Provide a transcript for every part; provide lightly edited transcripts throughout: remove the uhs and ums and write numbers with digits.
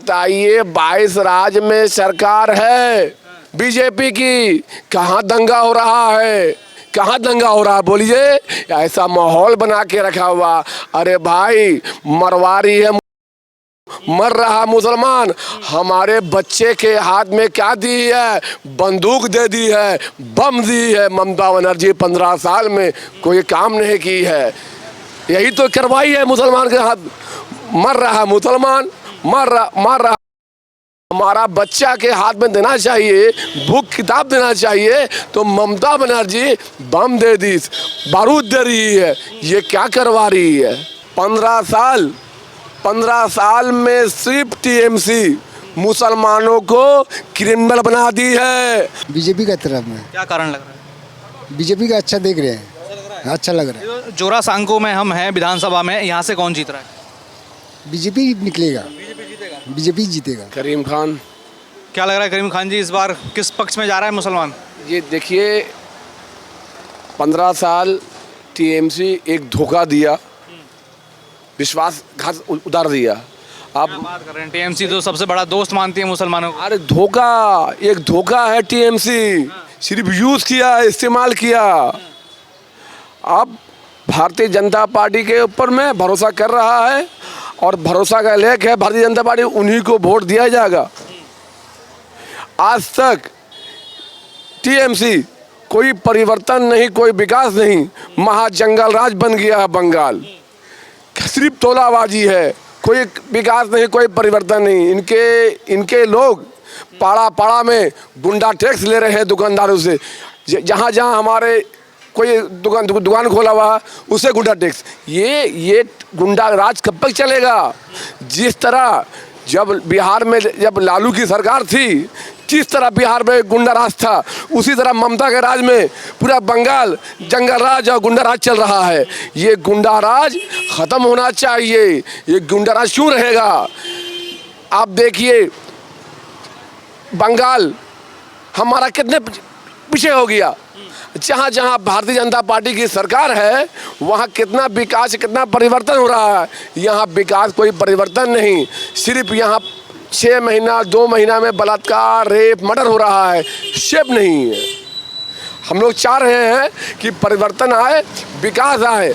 बताइए 22 राज्य में सरकार है बीजेपी की, कहाँ दंगा हो रहा है, कहाँ दंगा हो रहा है बोलिए। ऐसा माहौल बना के रखा हुआ। अरे भाई मरवारी है, मर रहा मुसलमान, हमारे बच्चे के हाथ में क्या दी है, बंदूक दे दी है, बम दी है। ममता बनर्जी 15 साल में कोई काम नहीं की है, यही तो करवाई है मुसलमान के हाथ। मर रहा मुसलमान, मर रहा हमारा बच्चा के हाथ में देना चाहिए, बुक किताब देना चाहिए, तो ममता बनर्जी बम दे दी, बारूद दे रही है। ये क्या करवा रही है। 15 साल में सिर्फ टीएमसी मुसलमानों को क्रिमिनल बना दी है। बीजेपी का तरफ में क्या कारण लग रहा है? बीजेपी का अच्छा देख रहे हैं, अच्छा लग रहा है। जोरा सांको में हम हैं विधानसभा में, यहाँ से कौन जीत रहा है? बीजेपी निकलेगा, बीजेपी जीतेगा। करीम खान। क्या लग रहा है करीम खान जी इस बार किस पक्ष में जा रहा है मुसलमान? ये देखिए 15 साल टीएमसी एक धोखा दिया, विश्वासघात उतार दिया। अब बात कर रहे हैं टीएमसी तो सबसे बड़ा दोस्त मानती है मुसलमानों को। अरे धोखा, एक धोखा है टीएमसी, सिर्फ यूज किया, इस्तेमाल किया। अब भारतीय जनता पार्टी के ऊपर में भरोसा कर रहा है और भरोसा का लेख है भारतीय जनता पार्टी, उन्हीं को वोट दिया जाएगा। आज तक टीएमसी कोई परिवर्तन नहीं, कोई विकास नहीं, महाजंगल राज बन गया है बंगाल। सिर्फ तोलाबाजी है, कोई विकास नहीं, कोई परिवर्तन नहीं। इनके लोग पाड़ा पाड़ा में गुंडा टैक्स ले रहे हैं दुकानदारों से। जहाँ जहाँ हमारे कोई दुकान खोला हुआ उसे गुंडा टैक्स। ये गुंडा राज कब तक चलेगा। जिस तरह जब बिहार में जब लालू की सरकार थी, जिस तरह बिहार में गुंडा राज था, उसी तरह ममता के राज में पूरा बंगाल जंगल राज और गुंडा राज चल रहा है। ये गुंडा राज खत्म होना चाहिए। ये गुंडा राज क्यों रहेगा। आप देखिए बंगाल हमारा कितने पीछे हो गया। जहाँ जहाँ भारतीय जनता पार्टी की सरकार है वहाँ कितना विकास, कितना परिवर्तन हो रहा है। यहाँ विकास कोई परिवर्तन नहीं, सिर्फ यहाँ 6 महीना 2 महीना में बलात्कार, रेप, मर्डर हो रहा है, शेप नहीं है। हम लोग चाह रहे हैं कि परिवर्तन आए, विकास आए।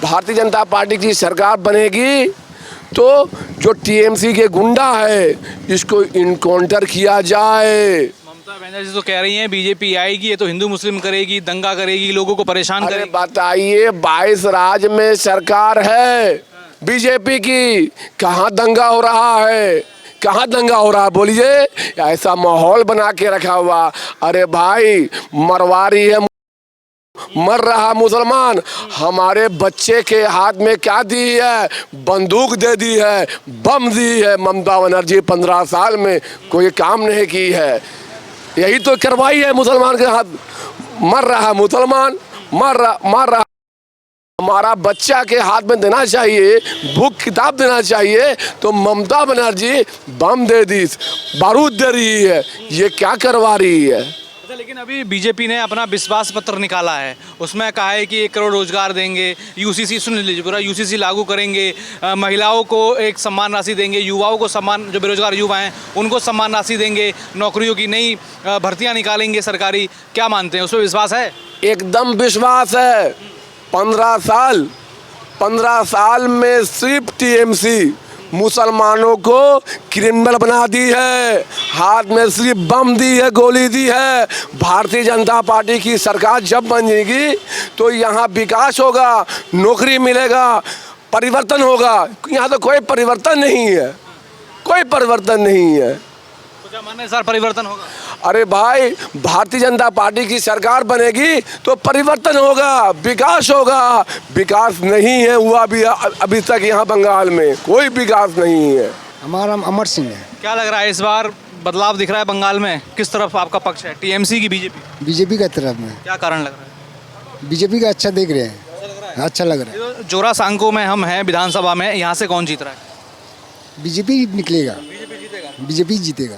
भारतीय जनता पार्टी की सरकार बनेगी तो जो टीएमसी के गुंडा है इसको इनकाउंटर किया जाए। ममता बनर्जी तो कह रही हैं बीजेपी आएगी ये तो हिंदू मुस्लिम करेगी, दंगा करेगी, लोगों को परेशान करेगी। बताइए 22 राज्य में सरकार है बीजेपी की, कहाँ दंगा हो रहा है, कहाँ दंगा हो रहा है बोलिए। ऐसा माहौल बना के रखा हुआ। अरे भाई मरवारी है, मर रहा मुसलमान, हमारे बच्चे के हाथ में क्या दी है, बंदूक दे दी है, बम दी है। ममता बनर्जी 15 साल में कोई काम नहीं की है, यही तो करवाई है मुसलमान के हाथ। मर रहा मुसलमान, मर रहा हमारा बच्चा के हाथ में देना चाहिए, बुक किताब देना चाहिए, तो ममता बनर्जी बम दे दी, बारूद दे रही है। ये क्या करवा रही है। लेकिन अभी बीजेपी ने अपना विश्वास पत्र निकाला है, उसमें कहा है कि 1 करोड़ रोजगार देंगे, यूसीसी सुन लीजिए पूरा, यूसीसी लागू करेंगे, महिलाओं को एक सम्मान राशि देंगे, युवाओं को सम्मान, जो बेरोजगार युवा हैं उनको सम्मान राशि देंगे, नौकरियों की नई भर्तियां निकालेंगे सरकारी। क्या मानते हैं, उस पर विश्वास है? एकदम विश्वास है। 15 साल में सिर्फ टीएमसी मुसलमानों को क्रिमिनल बना दी है, हाथ में सिर्फ बम दी है, गोली दी है। भारतीय जनता पार्टी की सरकार जब बनेगी तो यहाँ विकास होगा, नौकरी मिलेगा, परिवर्तन होगा। यहाँ तो कोई परिवर्तन नहीं है, कोई परिवर्तन नहीं है। तो क्या मानना है सर, परिवर्तन होगा? अरे भाई भारतीय जनता पार्टी की सरकार बनेगी तो परिवर्तन होगा, विकास होगा। विकास नहीं है हुआ भी अभी तक यहाँ बंगाल में कोई विकास नहीं है। हमारा अमर सिंह है। क्या लग रहा है इस बार बदलाव दिख रहा है बंगाल में, किस तरफ आपका पक्ष है, टीएमसी की बीजेपी? बीजेपी का तरफ में क्या कारण लग रहा है? बीजेपी का अच्छा देख रहे हैं, अच्छा लग रहा है। जोरा सांको में हम हैं विधानसभा में, यहाँ से कौन जीत रहा है? बीजेपी निकलेगा, बीजेपी जीतेगा।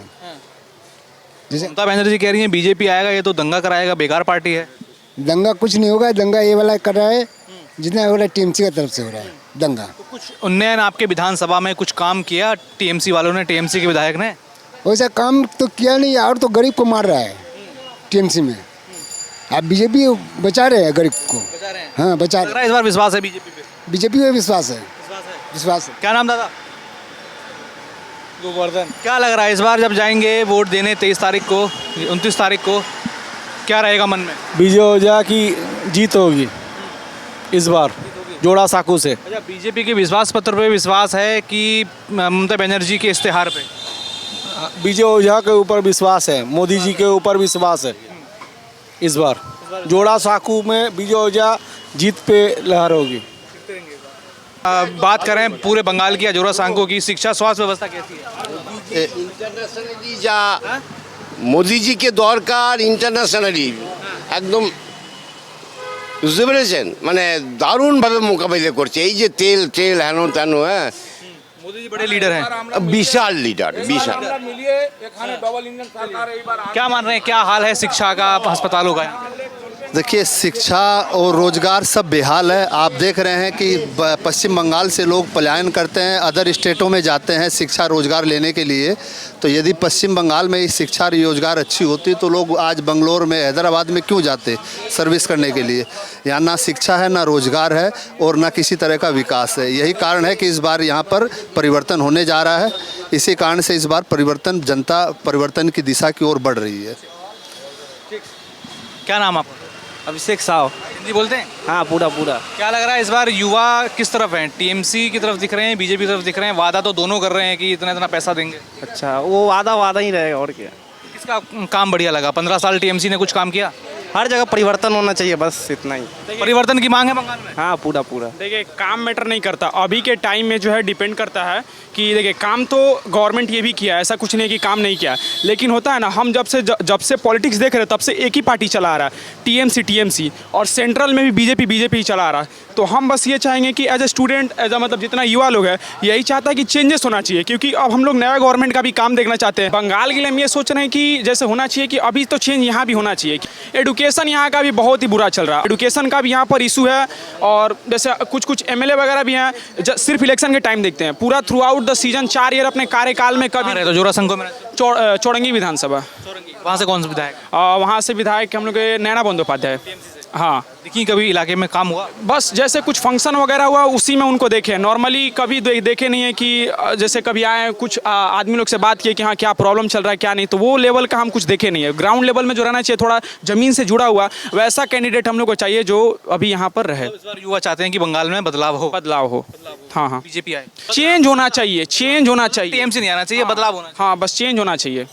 जैसे ममता बनर्जी कह रही हैं बीजेपी आएगा ये तो दंगा कराएगा, बेकार पार्टी है। दंगा कुछ नहीं होगा, दंगा ये वाला कर रहा है जितना हो रहा है टीएमसी की तरफ से हो रहा है, दंगा। तो कुछ उन्नयन आपके विधानसभा में कुछ काम किया टीएमसी वालों ने, टीएमसी के विधायक ने? वैसा काम तो किया नहीं, और तो गरीब को मार रहा है टीएमसी में। आप बीजेपी बचा रहे हैं गरीब को। बचा रहे हैं? हाँ बचा लग रहा है इस बार विश्वास है बीजेपी पे? बीजेपी में विश्वास है, विश्वास है। विश्वास है। क्या नाम दादा? गोवर्धन। क्या लग रहा है इस बार जब जाएंगे वोट देने 23 तारीख को, 29 तारीख को, क्या रहेगा मन में? बीजे ओझा की जीत होगी इस बार जोड़ा साकू से। अच्छा, बीजेपी के विश्वास पत्र पे विश्वास है कि ममता बनर्जी के इश्तेहार पे? बीजे ओझा के ऊपर विश्वास है, मोदी जी के ऊपर विश्वास है इस बार। जोड़ा साकू में बीजे ओझा जीत पे लहर होगी। बात करें पूरे बंगाल की, अजोरा सांको की, शिक्षा स्वास्थ्य व्यवस्था कैसी है? ইন্টারন্যাশনালি যা মোদিজি কে দরকার, ইন্টারন্যাশনালি একদম বুঝতে পেরেছেন, মানে দারুণভাবে মোকাবিলা করছে। এই যে তেল তেল হেন তেন, হ্যাঁ मोदी जी बड़े लीडर हैं। বিশাল লিডার, বিশাল। क्या मान रहे हैं, क्या हाल है शिक्षा का, अस्पतालों का? देखिए, शिक्षा और रोज़गार सब बेहाल है। आप देख रहे हैं कि पश्चिम बंगाल से लोग पलायन करते हैं, अदर स्टेटों में जाते हैं शिक्षा रोज़गार लेने के लिए। तो यदि पश्चिम बंगाल में शिक्षा रोज़गार अच्छी होती तो लोग आज बंगलोर में, हैदराबाद में क्यों जाते सर्विस करने के लिए। यहाँ ना शिक्षा है, ना रोज़गार है और ना किसी तरह का विकास है। यही कारण है कि इस बार यहाँ पर परिवर्तन होने जा रहा है। इसी कारण से इस बार परिवर्तन, जनता परिवर्तन की दिशा की ओर बढ़ रही है। क्या नाम आपका? अभिषेक साव। हिंदी बोलते हैं? हाँ पूरा पूरा। क्या लग रहा है इस बार युवा किस तरफ हैं? टीएमसी की तरफ दिख रहे हैं, बीजेपी की तरफ दिख रहे हैं? वादा तो दोनों कर रहे हैं कि इतना इतना पैसा देंगे। अच्छा, वो वादा ही रहेगा और क्या। किसका काम बढ़िया लगा? 15 साल टीएमसी ने कुछ काम किया? हर जगह परिवर्तन होना चाहिए, बस इतना ही। परिवर्तन की मांग है बंगाल में? हाँ पूरा पूरा। देखिए, काम मैटर नहीं करता अभी के टाइम में, जो है डिपेंड करता है कि देखिए काम तो गवर्नमेंट ये भी किया है, ऐसा कुछ नहीं कि काम नहीं किया। लेकिन होता है ना, हम जब से पॉलिटिक्स देख रहे हैं तब से एक ही पार्टी चला आ रहा है, टीएमसी, और सेंट्रल में भी बीजेपी ही चला आ रहा है। तो हम बस ये चाहेंगे कि as a student, as a मतलब जितना युवा लोग है, यही चाहता है कि चेंजेस होना चाहिए, क्योंकि अब हम लोग नया गवर्नमेंट का भी काम देखना चाहते हैं। बंगाल के लिए हम ये सोच रहे हैं कि जैसे होना चाहिए कि अभी तो चेंज यहाँ भी होना चाहिए। एडुकेशन यहाँ का भी बहुत ही बुरा चल रहा है, एडुकेशन का भी यहाँ पर इशू है। और जैसे कुछ एमएलए वगैरह भी हैं, सिर्फ इलेक्शन के टाइम देखते हैं, पूरा through out the season 4 year अपने कार्यकाल में कभी तो जोरा संघ में चौरंगी विधानसभा, वहाँ से कौन सा विधायक? वहाँ से विधायक हम लोग के नैना बंदोपाध्याय। हाँ, देखिए कभी इलाके में काम हुआ? बस जैसे कुछ फंक्शन वगैरह हुआ उसी में उनको देखे, नॉर्मली कभी देखे नहीं है कि जैसे कभी आए कुछ आदमी लोग से बात किए कि हाँ क्या प्रॉब्लम चल रहा है क्या नहीं, तो वो लेवल का हम कुछ देखे नहीं है। ग्राउंड लेवल में जो रहना चाहिए, थोड़ा ज़मीन से जुड़ा हुआ, वैसा कैंडिडेट हम लोग को चाहिए जो अभी यहाँ पर रहे। इस बार युवा चाहते हैं कि बंगाल में बदलाव हो। हाँ हाँ, बीजेपी आए, चेंज होना चाहिए, चेंज होना चाहिए। टीएमसी नहीं आना चाहिए, बदलाव होना चाहिए। हाँ बस चेंज होना चाहिए।